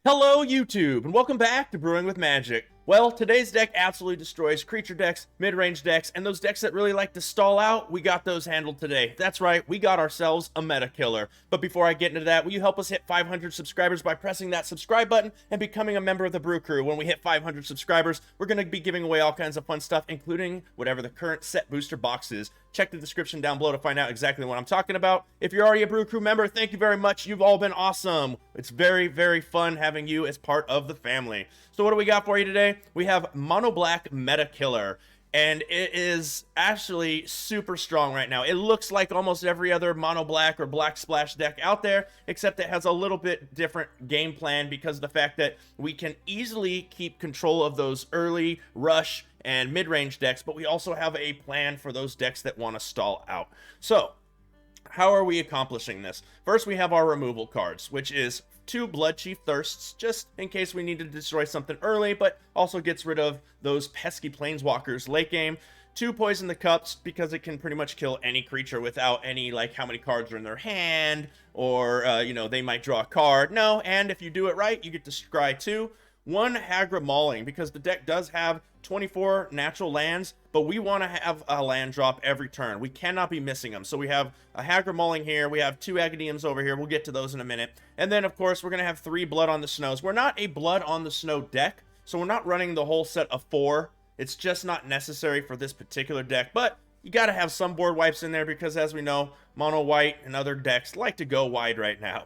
Hello YouTube, and welcome back to Brewing with Magic. Well, today's deck absolutely destroys creature decks, mid-range decks, and those decks that really like to stall out, we got those handled today. That's right, we got ourselves a meta killer. But before I get into that, will you help us hit 500 subscribers by pressing that subscribe button and becoming a member of the Brew Crew? When we hit 500 subscribers, we're going to be giving away all kinds of fun stuff, including whatever the current set booster box is. Check the description down below to find out exactly what I'm talking about. If you're already a Brew Crew member, thank you very much. You've all been awesome. It's very, very fun having you as part of the family. So what do we got for you today? We have Mono Black Meta Killer, and it is actually super strong right now. It looks like almost every other Mono Black or Black Splash deck out there, except it has a little bit different game plan because of the fact that we can easily keep control of those early rush and mid-range decks, but we also have a plan for those decks that want to stall out. So how are we accomplishing this? First, we have our removal cards, which is 2 Bloodchief Thirsts, just in case we need to destroy something early, but also gets rid of those pesky Planeswalkers late game. 2 Poison the Cups, because it can pretty much kill any creature without any, like, how many cards are in their hand, or, they might draw a card. No, and if you do it right, you get to scry 2. 1 Aggro Mauling, because the deck does have 24 natural lands, but we want to have a land drop every turn. We cannot be missing them. So we have a Aggro Mauling here, we have 2 Agadiums over here, we'll get to those in a minute. And then, of course, we're going to have 3 Blood on the Snows. We're not a Blood on the Snow deck, so we're not running the whole set of 4. It's just not necessary for this particular deck, but you got to have some board wipes in there because, as we know, Mono White and other decks like to go wide right now.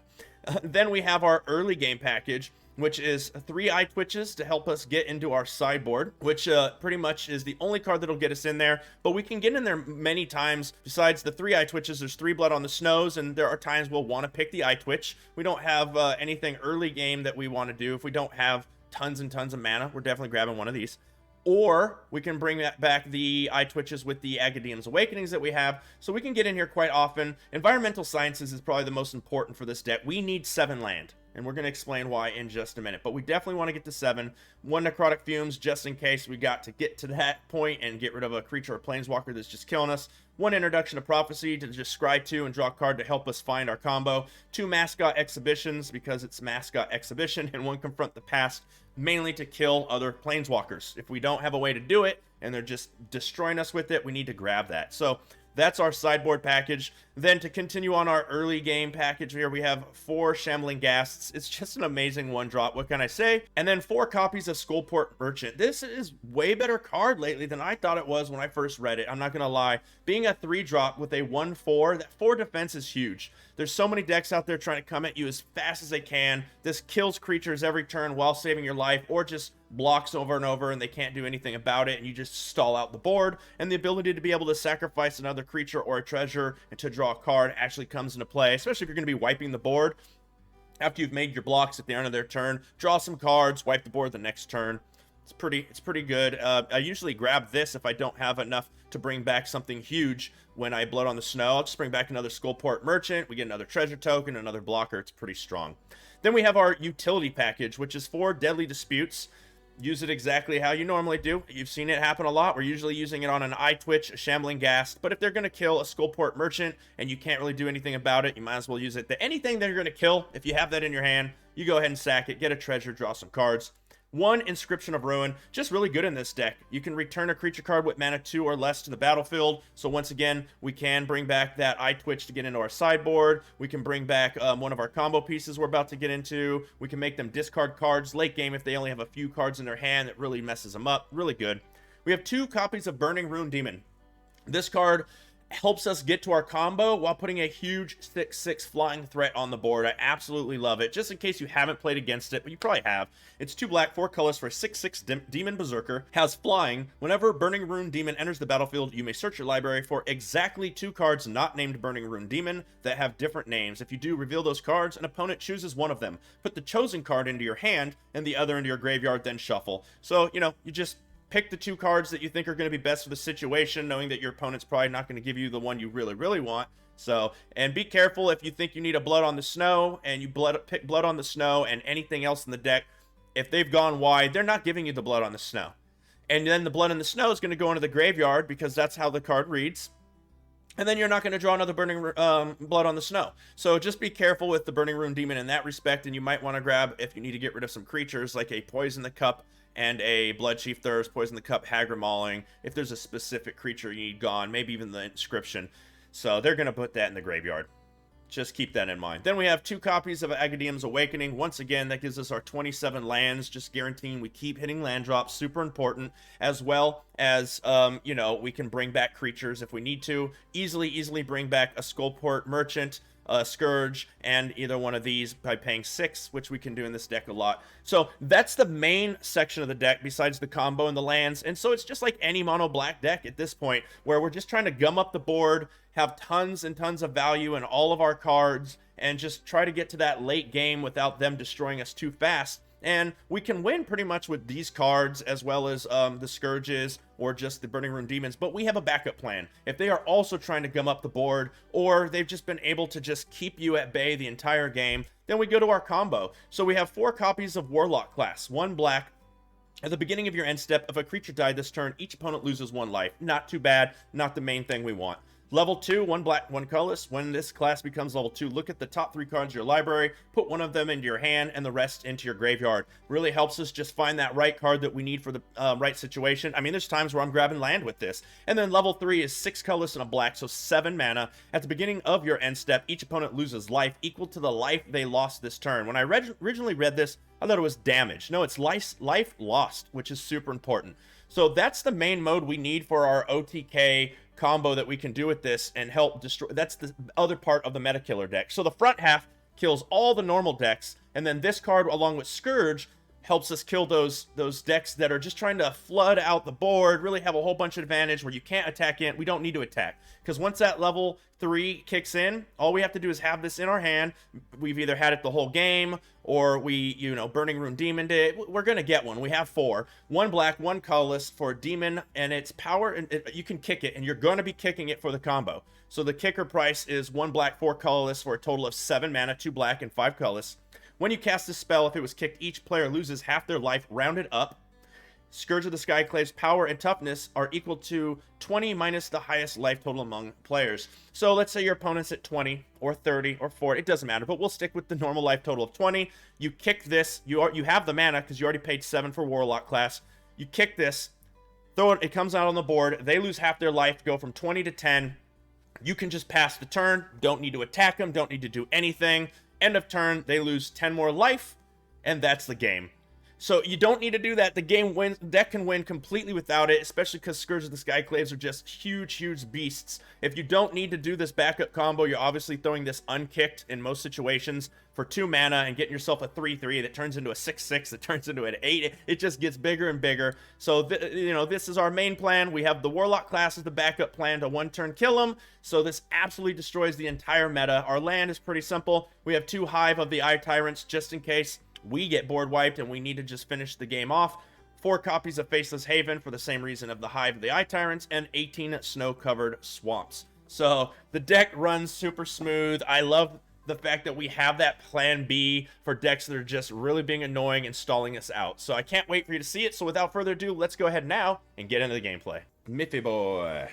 Then we have our early game package, which is 3 Eye Twitches to help us get into our sideboard, which pretty much is the only card that'll get us in there. But we can get in there many times. Besides the 3 Eye Twitches, there's 3 Blood on the Snows, and there are times we'll want to pick the Eye Twitch. We don't have anything early game that we want to do. If we don't have tons and tons of mana, we're definitely grabbing one of these. Or we can bring back the Eye Twitches with the Agadium's Awakenings that we have, so we can get in here quite often. Environmental Sciences is probably the most important for this deck. We need 7 land, and we're going to explain why in just a minute. But we definitely want to get to 7. 1 Necrotic Fumes, just in case we got to get to that point and get rid of a creature or planeswalker that's just killing us. 1 Introduction to Prophecy to just scry 2 and draw a card to help us find our combo. 2 Mascot Exhibitions, because it's Mascot Exhibition. And 1 Confront the Past, mainly to kill other planeswalkers. If we don't have a way to do it, and they're just destroying us with it, we need to grab that. So that's our sideboard package. Then to continue on our early game package here, we have 4 Shambling Ghasts. It's just an amazing 1-drop, what can I say? And then 4 copies of Skullport Merchant. This is way better card lately than I thought it was when I first read it. I'm not gonna lie. Being a 3-drop with a 1/4, that 4 defense is huge. There's so many decks out there trying to come at you as fast as they can. This kills creatures every turn while saving your life, or just blocks over and over and they can't do anything about it, and you just stall out the board. And the ability to be able to sacrifice another creature or a treasure and to draw a card actually comes into play, especially if you're going to be wiping the board after you've made your blocks at the end of their turn. Draw some cards, wipe the board the next turn. It's pretty good. I usually grab this if I don't have enough to bring back something huge when I Blood on the Snow. I'll just bring back another Skullport Merchant. We get another treasure token, another blocker. It's pretty strong. Then we have our utility package, which is 4 Deadly Disputes. Use it exactly how you normally do. You've seen it happen a lot. We're usually using it on an Eye Twitch, a Shambling Ghast, but if they're going to kill a Skullport Merchant and you can't really do anything about it, you might as well use it. Anything that you're going to kill, if you have that in your hand, you go ahead and sack it, get a treasure, draw some cards. 1 Inscription of Ruin, just really good in this deck. You can return a creature card with mana 2 or less to the battlefield. So once again, we can bring back that Eye Twitch to get into our sideboard. We can bring back one of our combo pieces we're about to get into. We can make them discard cards late game if they only have a few cards in their hand. That really messes them up. Really good. We have 2 copies of Burning Rune Demon. This card helps us get to our combo while putting a huge 6/6 flying threat on the board. I absolutely love it. Just in case you haven't played against it, but you probably have. It's 2 black, 4 colors for a 6/6 Demon Berserker. Has flying. Whenever Burning Rune Demon enters the battlefield, you may search your library for exactly 2 cards not named Burning Rune Demon that have different names. If you do reveal those cards, an opponent chooses one of them. Put the chosen card into your hand and the other into your graveyard, then shuffle. So, you just pick the 2 cards that you think are going to be best for the situation, knowing that your opponent's probably not going to give you the one you really want. So, and be careful if you think you need a Blood on the Snow and you pick Blood on the Snow and anything else in the deck. If they've gone wide, they're not giving you the Blood on the Snow. And then the Blood on the Snow is going to go into the graveyard because that's how the card reads. and then you're not going to draw another Burning Blood on the Snow. So just be careful with the Burning Rune Demon in that respect, and you might want to grab, if you need to get rid of some creatures, like a Poison the Cup and a Blood Chief Thirst, Poison the Cup, Hagra Mauling, if there's a specific creature you need gone, maybe even the Inscription. So they're going to put that in the graveyard. Just keep that in mind. Then we have 2 copies of Agadium's Awakening. Once again, that gives us our 27 lands, just guaranteeing we keep hitting land drops. Super important. As well as, you know, we can bring back creatures if we need to. Easily bring back a Skullport Merchant, Scourge, and either one of these by paying 6, which we can do in this deck a lot. So that's the main section of the deck besides the combo and the lands. And so it's just like any mono black deck at this point, where we're just trying to gum up the board, have tons and tons of value in all of our cards, and just try to get to that late game without them destroying us too fast. And we can win pretty much with these cards, as well as the Scourges or just the Burning Rune Demons, but we have a backup plan. If they are also trying to gum up the board, or they've just been able to just keep you at bay the entire game, then we go to our combo. So we have 4 copies of Warlock class, 1 black. At the beginning of your end step, if a creature died this turn, each opponent loses 1 life. Not too bad, not the main thing we want. Level 2, 1 black, 1 colorless. When this class becomes level 2, look at the top 3 cards of your library, put 1 of them into your hand, and the rest into your graveyard. Really helps us just find that right card that we need for the right situation. I mean, there's times where I'm grabbing land with this. And then level 3 is 6 colorless and a black, so 7 mana. At the beginning of your end step, each opponent loses life equal to the life they lost this turn. When I originally read this, I thought it was damage. No, it's life lost, which is super important. So that's the main mode we need for our OTK combo that we can do with this and help destroy. That's the other part of the meta killer deck. So the front half kills all the normal decks, and then this card along with Scourge helps us kill those decks that are just trying to flood out the board, really have a whole bunch of advantage where you can't attack in. We don't need to attack, because once that level 3 kicks in, all we have to do is have this in our hand. We've either had it the whole game, or we, you know, Burning Rune Demoned it. We're gonna get one. We have 4. 1 black, 1 colorless for a demon, and its power, and you can kick it, and you're gonna be kicking it for the combo. So the kicker price is 1 black, 4 colorless for a total of 7 mana, 2 black, and 5 colorless. When you cast this spell, if it was kicked, each player loses half their life rounded up. Scourge of the Skyclave's power and toughness are equal to 20 minus the highest life total among players. So let's say your opponent's at 20 or 30 or 40. It doesn't matter, but we'll stick with the normal life total of 20. You kick this. You have the mana because you already paid 7 for Warlock class. You kick this, throw it. It comes out on the board. They lose half their life, go from 20 to 10. You can just pass the turn. Don't need to attack them. Don't need to do anything. End of turn, they lose 10 more life, and that's the game. So you don't need to do that. The game wins. Deck can win completely without it, especially because Scourge of the Skyclaves are just huge beasts. If you don't need to do this backup combo, you're obviously throwing this unkicked in most situations for 2 mana and getting yourself a 3/3 that turns into a 6/6 that turns into an 8. It just gets bigger and bigger. So, you know, this is our main plan. We have the Warlock class as the backup plan to 1-turn kill them. So this absolutely destroys the entire meta. Our land is pretty simple. We have 2 Hive of the Eye Tyrants just in case we get board wiped and we need to just finish the game off. 4 copies of Faceless Haven for the same reason of the Hive of the Eye Tyrants, and 18 snow-covered swamps. So the deck runs super smooth. I love the fact that we have that plan B for decks that are just really being annoying and stalling us out. So I can't wait for you to see it. So without further ado, let's go ahead now and get into the gameplay. Miffy boy.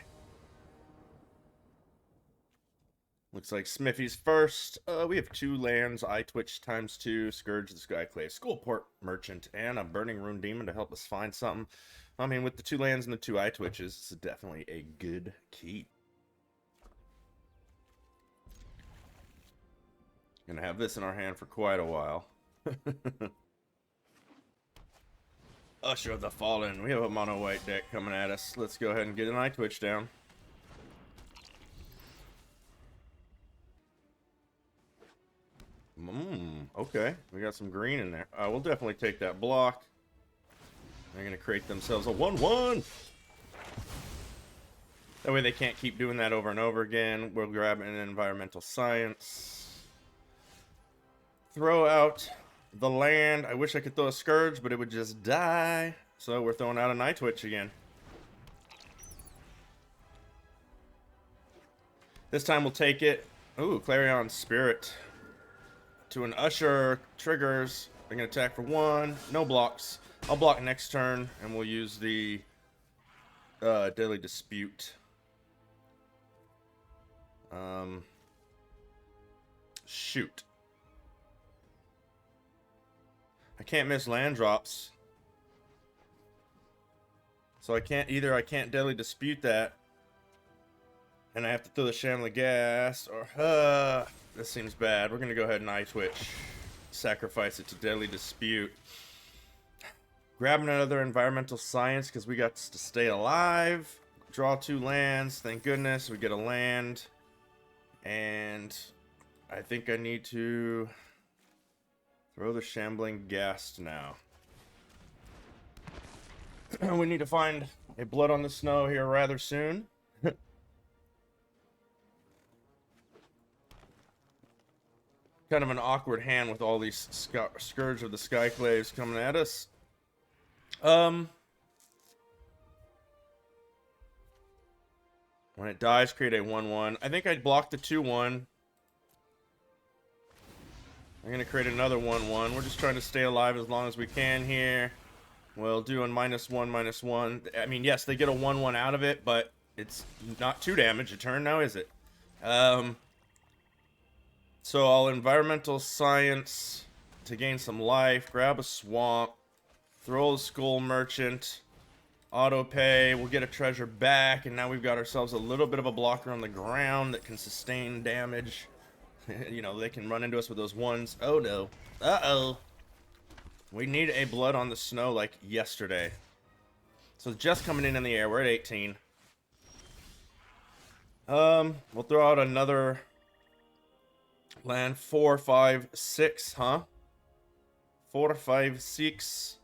Looks like Smithy's first. We have 2 lands, Eye Twitch ×2, Scourge of the Skyclave, Skullport Merchant, and a Burning Rune Demon to help us find something. I mean, with the 2 lands and the 2 Eye Twitches, this is definitely a good keep. Gonna have this in our hand for quite a while. Usher of the Fallen. We have a mono white deck coming at us. Let's go ahead and get an Eye Twitch down. Okay, we got some green in there. We'll definitely take that block. They're gonna create themselves a 1/1. That way they can't keep doing that over and over again. We'll grab an environmental science. Throw out the land. I wish I could throw a Scourge, but it would just die. So we're throwing out a Night Twitch again. This time we'll take it. Ooh, Clarion Spirit. To an Usher, triggers. They're going to attack for 1. No blocks. I'll block next turn, and we'll use the Deadly Dispute. Shoot. I can't miss land drops. So I can't Deadly Dispute that. And I have to throw the Shambling Gas, or, this seems bad. We're gonna go ahead and Eye Twitch. Sacrifice it to Deadly Dispute. Grabbing another Environmental Science, because we got to stay alive. Draw 2 lands, thank goodness, we get a land. And I think I need to throw the Shambling Gas now. We need to find a Blood on the Snow here rather soon. Kind of an awkward hand with all these Scourge of the Skyclaves coming at us. When it dies, create a 1/1. I think I'd block the 2/1. I'm going to create another 1/1. We're just trying to stay alive as long as we can here. We'll do a -1/-1. I mean, yes, they get a 1/1 out of it, but it's not 2 damage a turn now, is it? So I'll Environmental Science to gain some life, grab a Swamp, throw a Skull Merchant, auto pay, we'll get a treasure back, and now we've got ourselves a little bit of a blocker on the ground that can sustain damage. You know, they can run into us with those 1s. Oh no. Uh-oh. We need a Blood on the Snow like yesterday. So just coming in the air, we're at 18. We'll throw out another land. 4, 5, 6, huh? 4, 5, 6.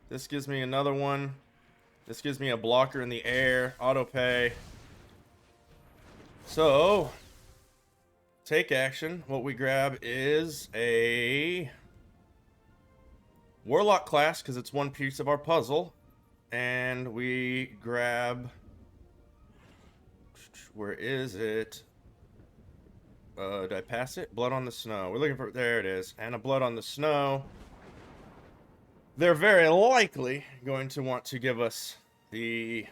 This gives me another one. This gives me a blocker in the air. Auto pay. So, take action. What we grab is a Warlock class, because it's one piece of our puzzle. And we grab... Where is it? Did I pass it? Blood on the Snow. We're looking for... There it is. And a Blood on the Snow. They're very likely going to want to give us the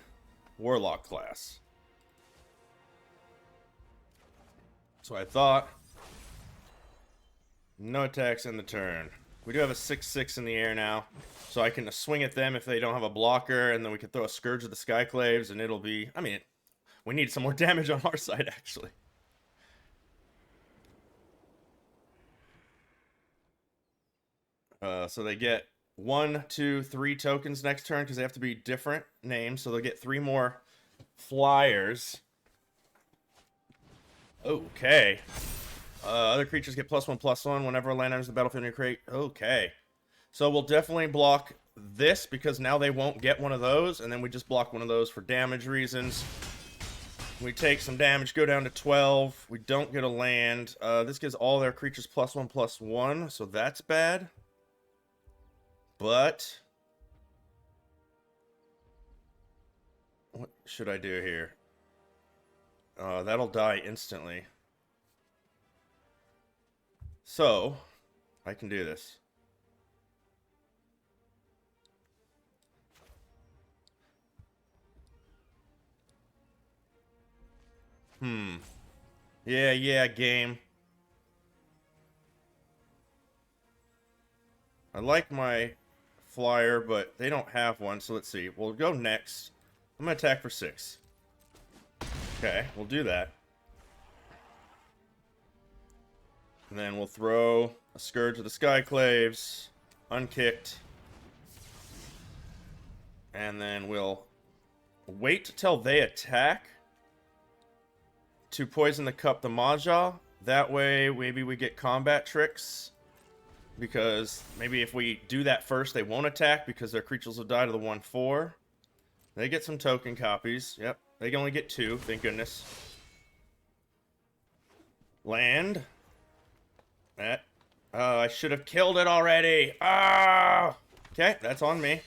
Warlock class. So I thought. No attacks in the turn. We do have a 6/6 in the air now. So I can swing at them if they don't have a blocker. And then we can throw a Scourge of the Skyclaves. And it'll be... I mean, we need some more damage on our side, actually. So they get 1, 2, 3 tokens next turn because they have to be different names. So they'll get 3 more flyers. Okay. Other creatures get +1/+1 whenever a land enters the battlefield and you create. Okay. So we'll definitely block this because now they won't get one of those. And then we just block one of those for damage reasons. We take some damage, go down to 12. We don't get a land. This gives all their creatures +1/+1. So that's bad. But what should I do here? That'll die instantly. So I can do this. Yeah, game. I like my flyer, but they don't have one, so let's see. We'll go next. I'm gonna attack for 6. Okay, we'll do that. And then we'll throw a Scourge of the Skyclaves, unkicked. And then we'll wait till they attack to poison the cup the Mahjong. That way, maybe we get combat tricks. Because maybe if we do that first, they won't attack because their creatures will die to the 1/4. They get some token copies. Yep, they can only get 2, thank goodness. Land. That. Oh, I should have killed it already. Ah! Okay, that's on me.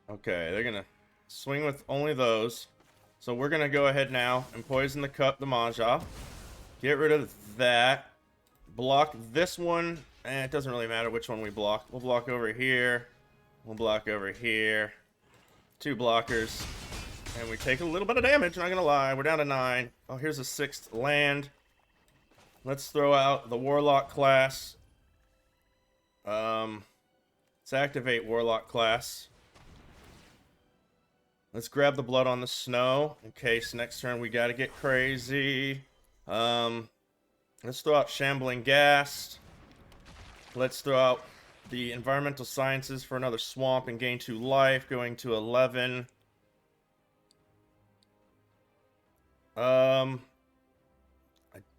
Okay, they're gonna swing with only those. So we're gonna go ahead now and poison the cup, the Mahjong. Get rid of that. block this one. It doesn't really matter which one we block. We'll block over here. We'll block over here. 2 blockers. And we take a little bit of damage, not gonna lie. We're down to 9. Oh, here's a 6th land. Let's throw out the Warlock class. Let's activate Warlock class. Let's grab the Blood on the Snow, in case next turn we gotta get crazy. Let's throw out Shambling Ghast. Let's throw out the Environmental Sciences for another Swamp and gain 2 life, going to 11.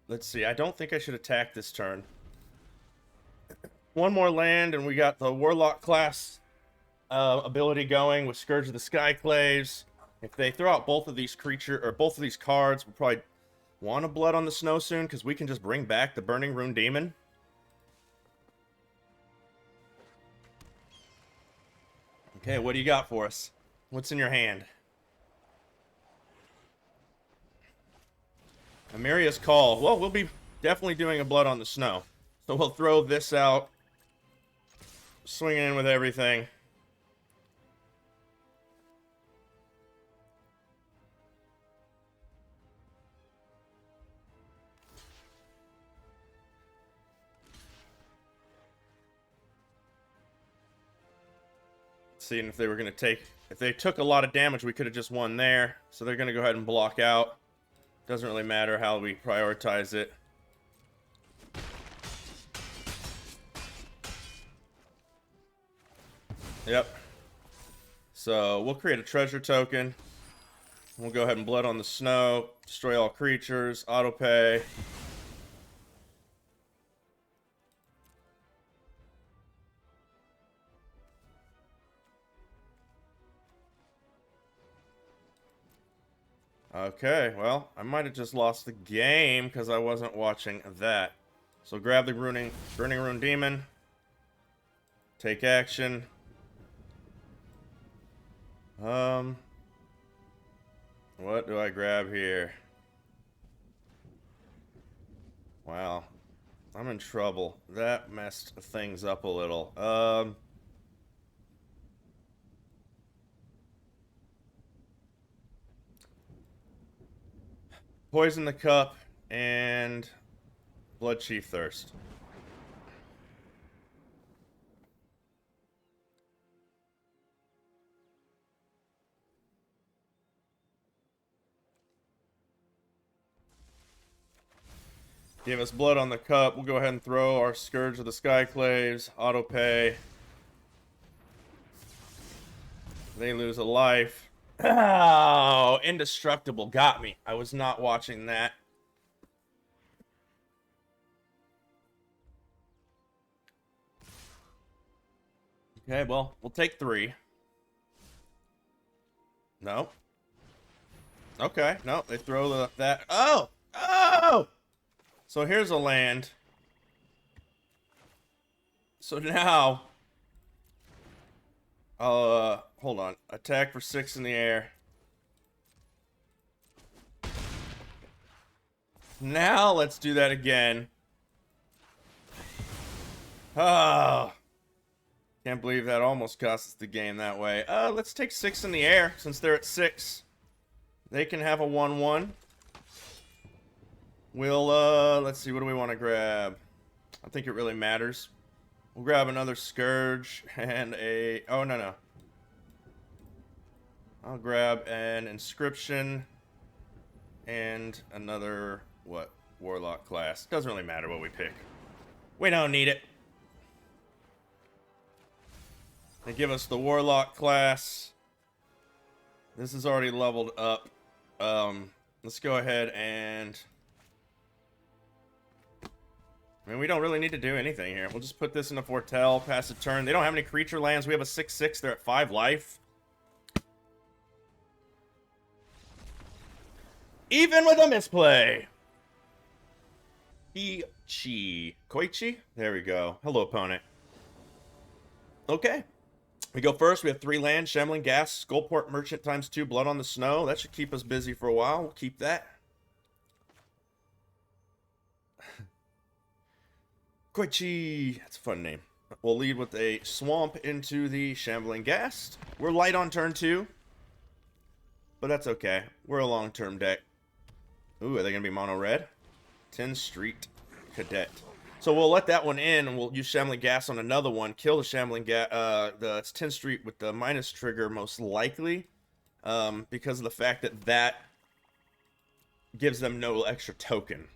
Let's see. I don't think I should attack this turn. 1 more land, and we got the Warlock class ability going with Scourge of the Skyclaves. If they throw out both of these cards, we'll probably want a Blood on the Snow soon, because we can just bring back the Burning Rune Demon. Okay, what do you got for us? What's in your hand? Amiria's Call. Well, we'll be definitely doing a Blood on the Snow. So we'll throw this out. Swinging in with everything. Seeing if they were going to take... If they took a lot of damage, we could have just won there. So they're going to go ahead and block out. Doesn't really matter how we prioritize it. Yep. So we'll create a treasure token. We'll go ahead and Blood on the Snow. Destroy all creatures. Auto pay. Okay, well, I might have just lost the game because I wasn't watching that. So grab the Burning Rune Demon. Take action. What do I grab here? Wow. I'm in trouble. That messed things up a little. Poison the Cup and Blood Chief Thirst. Give us Blood on the Cup. We'll go ahead and throw our Scourge of the Skyclaves. Auto pay. They lose a life. Oh, Indestructible got me. I was not watching that. Okay, well, we'll take 3. No. Okay, no, they throw that. Oh! Oh! So here's a land. So now... hold on. Attack for 6 in the air. Now let's do that again. Oh. Can't believe that almost cost us the game that way. Let's take 6 in the air since they're at 6. They can have a 1-1. We'll, let's see, what do we want to grab? I think it really matters. We'll grab another Scourge and a... Oh, no. I'll grab an Inscription and another, what, Warlock class. Doesn't really matter what we pick. We don't need it. They give us the Warlock class. This is already leveled up. Let's go ahead and... I mean, we don't really need to do anything here. We'll just put this in a Foretell, pass a turn. They don't have any creature lands. We have a 6/6. They're at 5 life. Even with a misplay. Koichi? There we go. Hello, opponent. Okay. We go first. We have 3 lands. Shambling Ghast, Skullport Merchant ×2, Blood on the Snow. That should keep us busy for a while. We'll keep that. Koichi. That's a fun name. We'll lead with a swamp into the Shambling Ghast. We're light on turn 2. But that's okay. We're a long-term deck. Ooh, are they going to be mono red? 10 Street Cadet. So we'll let that one in, and we'll use Shambling Ghast on another one. Kill the Shambling Ghast, the 10 Street with the minus trigger, most likely. Because of the fact that that gives them no extra token.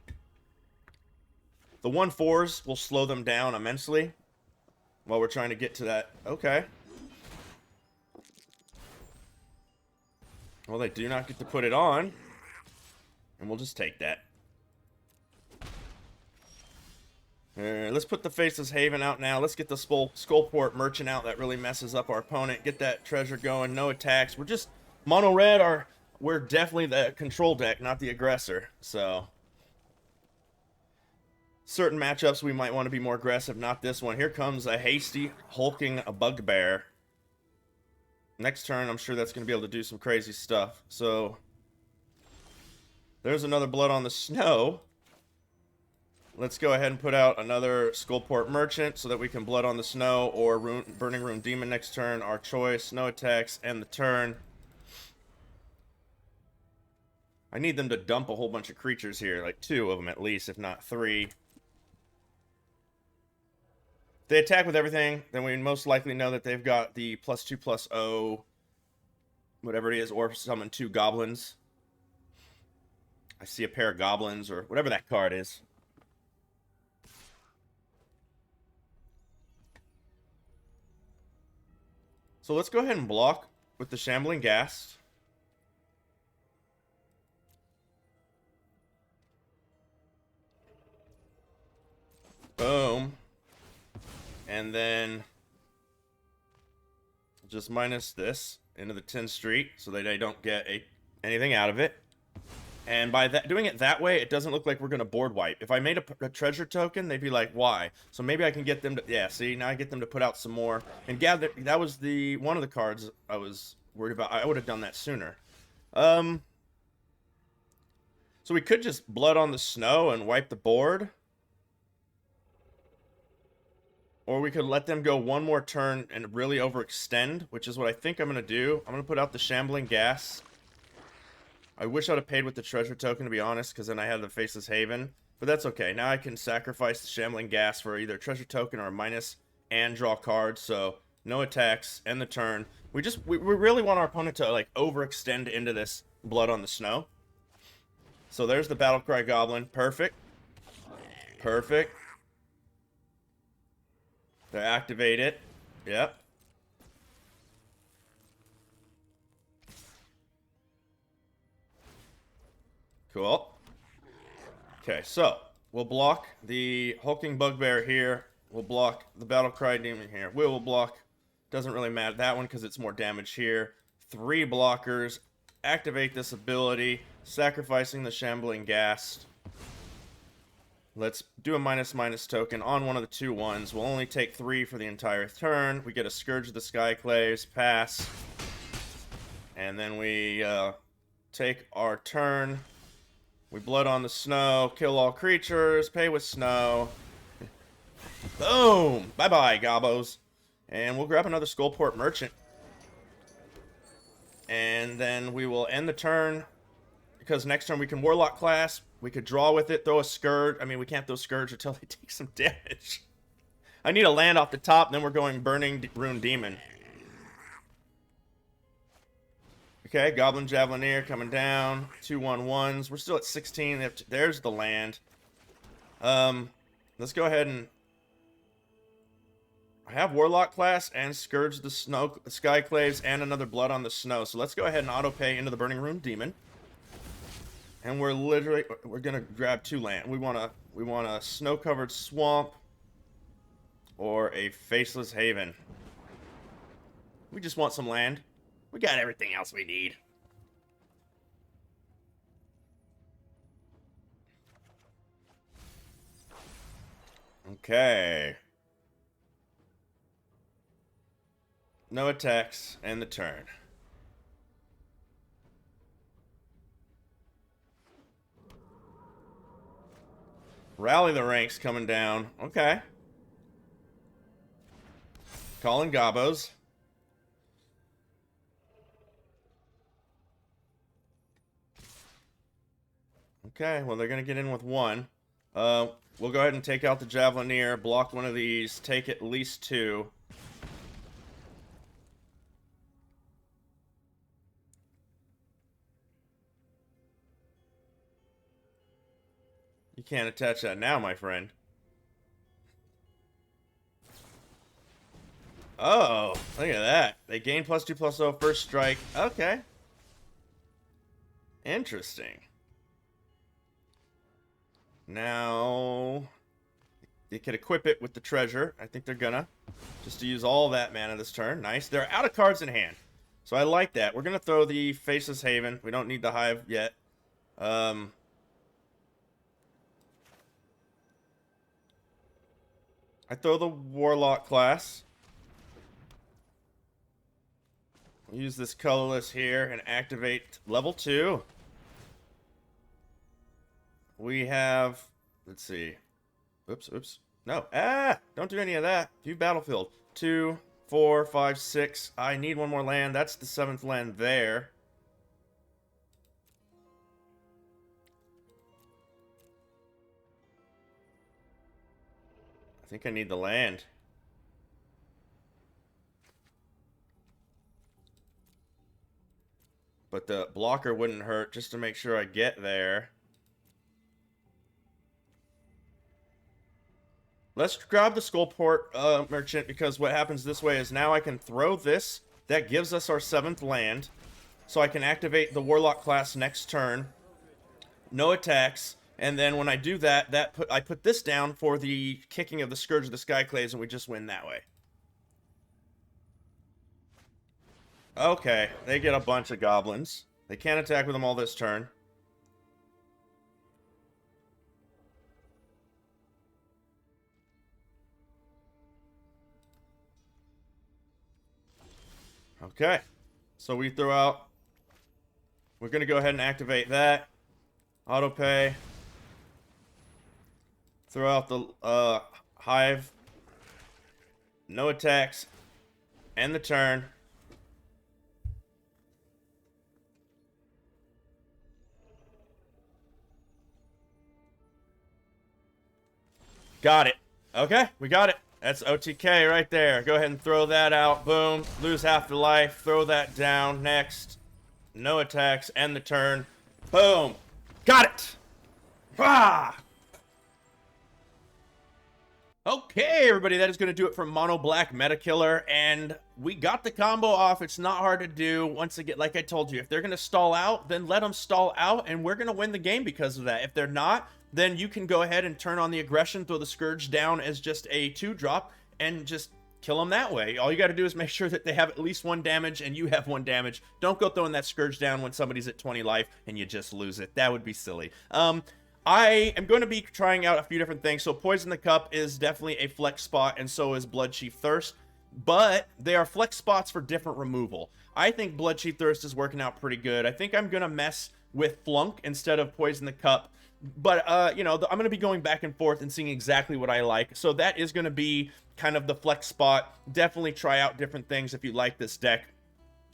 The 1/4s will slow them down immensely while we're trying to get to that. Okay. Well, they do not get to put it on. And we'll just take that. Let's put the Faceless Haven out now. Let's get the Skullport Merchant out. That really messes up our opponent. Get that treasure going. No attacks. We're just mono red. We're definitely the control deck, not the aggressor. So certain matchups we might want to be more aggressive. Not this one. Here comes a hasty hulking bugbear. Next turn, I'm sure that's going to be able to do some crazy stuff. So there's another Blood on the Snow. Let's go ahead and put out another Skullport Merchant so that we can Blood on the Snow or Burning Rune Demon next turn. Our choice, no attacks, end the turn. I need them to dump a whole bunch of creatures here, like 2 of them at least, if not 3. If they attack with everything, then we most likely know that they've got the +2/+0, whatever it is, or summon 2 goblins. I see a pair of goblins, or whatever that card is. So let's go ahead and block with the Shambling Ghast. Boom. And then just minus this into the 10 Street so that they don't get anything out of it. And by doing it that way, it doesn't look like we're going to board wipe. If I made a treasure token, they'd be like, why? So maybe I can get them to, yeah, see, now I get them to put out some more. And gather, that was one of the cards I was worried about. I would have done that sooner. So we could just Blood on the Snow and wipe the board. Or we could let them go one more turn and really overextend, which is what I think I'm going to do. I'm going to put out the Shambling Ghast. I wish I'd have paid with the treasure token, to be honest, because then I had the Faceless Haven. But that's okay. Now I can sacrifice the Shambling Ghast for either a treasure token or a minus and draw cards. So no attacks, end the turn. We really want our opponent to like overextend into this Blood on the Snow. So there's the Battlecry Goblin. Perfect. Perfect. They activate it. Yep. Cool. Okay, so we'll block the Hulking Bugbear here. We'll block the Battlecry Demon here. We will block. Doesn't really matter that one because it's more damage here. 3 blockers. Activate this ability. Sacrificing the Shambling Ghast. Let's do a minus token on one of the 2 ones. We'll only take 3 for the entire turn. We get a Scourge of the Skyclaves, pass. And then we take our turn. We Blood on the Snow, kill all creatures, pay with snow. Boom! Bye-bye, Gobbos. And we'll grab another Skullport Merchant. And then we will end the turn. Because next turn we can Warlock class. We could draw with it, throw a Scourge. I mean, we can't throw Scourge until they take some damage. I need a land off the top, then we're going Burning Rune Demon. Okay, Goblin Javelineer coming down. 2/1/1s. We're still at 16. There's the land. Let's go ahead and... I have Warlock class and Scourge the Skyclaves and another Blood on the Snow. So let's go ahead and auto-pay into the Burning Rune Demon. And we're gonna grab 2 land. We want a snow-covered swamp or a Faceless Haven. We just want some land. We got everything else we need. Okay. No attacks, end the turn. Rally the ranks coming down. Okay. Calling gobos. Okay, well, they're going to get in with one. We'll go ahead and take out the Javelineer, block one of these, take at least two. You can't attach that now, my friend. Oh, look at that. They gain +2/+0 first strike. Okay. Interesting. Now, they could equip it with the treasure. I think they're gonna. Just to use all that mana this turn. Nice. They're out of cards in hand. So I like that. We're gonna throw the Faceless Haven. We don't need the Hive yet. I throw the Warlock class. Use this colorless here and activate level 2. We have, let's see. Oops. No. Don't do any of that. View battlefield. 2, 4, 5, 6. I need one more land. That's the 7th land there. I think I need the land. But the blocker wouldn't hurt just to make sure I get there. Let's grab the Skullport Merchant, because what happens this way is now I can throw this. That gives us our 7th land. So I can activate the Warlock class next turn. No attacks. And then when I do that, I put this down for the kicking of the Scourge of the Skyclaves, and we just win that way. Okay, they get a bunch of goblins. They can't attack with them all this turn. Okay, so we throw out... We're going to go ahead and activate that. Auto pay. Throw out the Hive. No attacks. End the turn. Got it. Okay, we got it. That's OTK right there. Go ahead and throw that out. Boom. Lose half the life. Throw that down. Next. No attacks. End the turn. Boom. Got it. Ah! Okay, everybody, that is going to do it for Mono Black Meta Killer, and we got the combo off. It's not hard to do. Once again, like I told you, if they're going to stall out, then let them stall out, and we're going to win the game because of that. If they're not, then you can go ahead and turn on the aggression, throw the Scourge down as just a 2-drop, and just kill them that way. All you got to do is make sure that they have at least 1 damage, and you have 1 damage. Don't go throwing that Scourge down when somebody's at 20 life, and you just lose it. That would be silly. I am going to be trying out a few different things. So Poison the Cup is definitely a flex spot, and so is Bloodchief Thirst. But they are flex spots for different removal. I think Bloodchief Thirst is working out pretty good. I think I'm going to mess with Flunk instead of Poison the Cup. But, you know, I'm going to be going back and forth and seeing exactly what I like. So that is going to be kind of the flex spot. Definitely try out different things if you like this deck.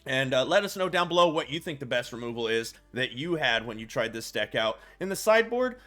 And let us know down below what you think the best removal is that you had when you tried this deck out. In the sideboard,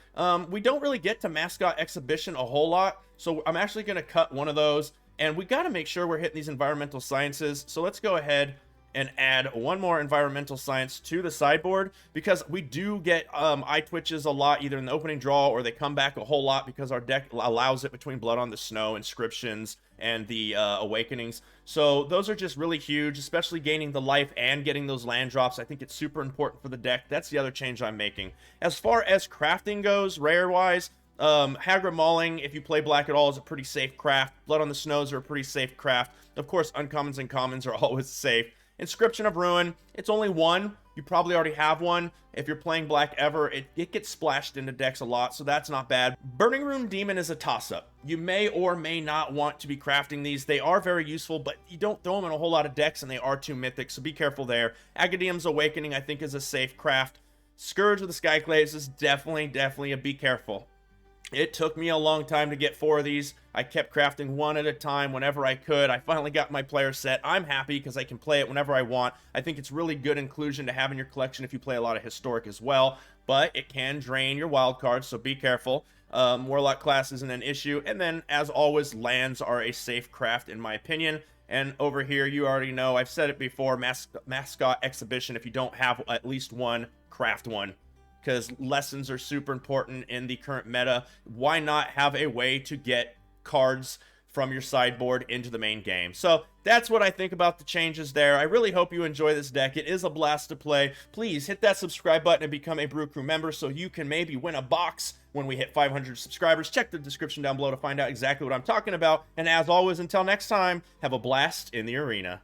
we don't really get to Mascot Exhibition a whole lot, so I'm actually going to cut one of those. And we got to make sure we're hitting these environmental sciences, so let's go ahead and add one more environmental science to the sideboard, because we do get eye twitches a lot, either in the opening draw or they come back a whole lot because our deck allows it between Blood on the Snow, Inscriptions, and the Awakenings. So those are just really huge, especially gaining the life and getting those land drops. I think it's super important for the deck. That's the other change I'm making. As far as crafting goes, rare-wise, Hagra Mauling, if you play black at all, is a pretty safe craft. Blood on the Snows are a pretty safe craft. Of course, uncommons and commons are always safe. Inscription of Ruin, it's only 1. You probably already have one. If you're playing black ever, it gets splashed into decks a lot, so that's not bad. Burning Rune Demon is a toss-up. You may or may not want to be crafting these. They are very useful, but you don't throw them in a whole lot of decks, and they are too mythic, so be careful there. Agadium's Awakening, I think, is a safe craft. Scourge of the Skyclaves is definitely a be careful. It took me a long time to get 4 of these. I kept crafting one at a time whenever I could. I finally got my player set. I'm happy because I can play it whenever I want. I think it's really good inclusion to have in your collection if you play a lot of Historic as well, but it can drain your wild cards, so be careful. Warlock class isn't an issue, and then, as always, lands are a safe craft in my opinion. And over here, you already know, I've said it before, Mascot Exhibition. If you don't have at least one, craft one, because lessons are super important in the current meta. Why not have a way to get cards from your sideboard into the main game? So that's what I think about the changes there. I really hope you enjoy this deck. It is a blast to play. Please hit that subscribe button and become a Brew Crew member so you can maybe win a box when we hit 500 subscribers. Check the description down below to find out exactly what I'm talking about. And as always, until next time, have a blast in the arena.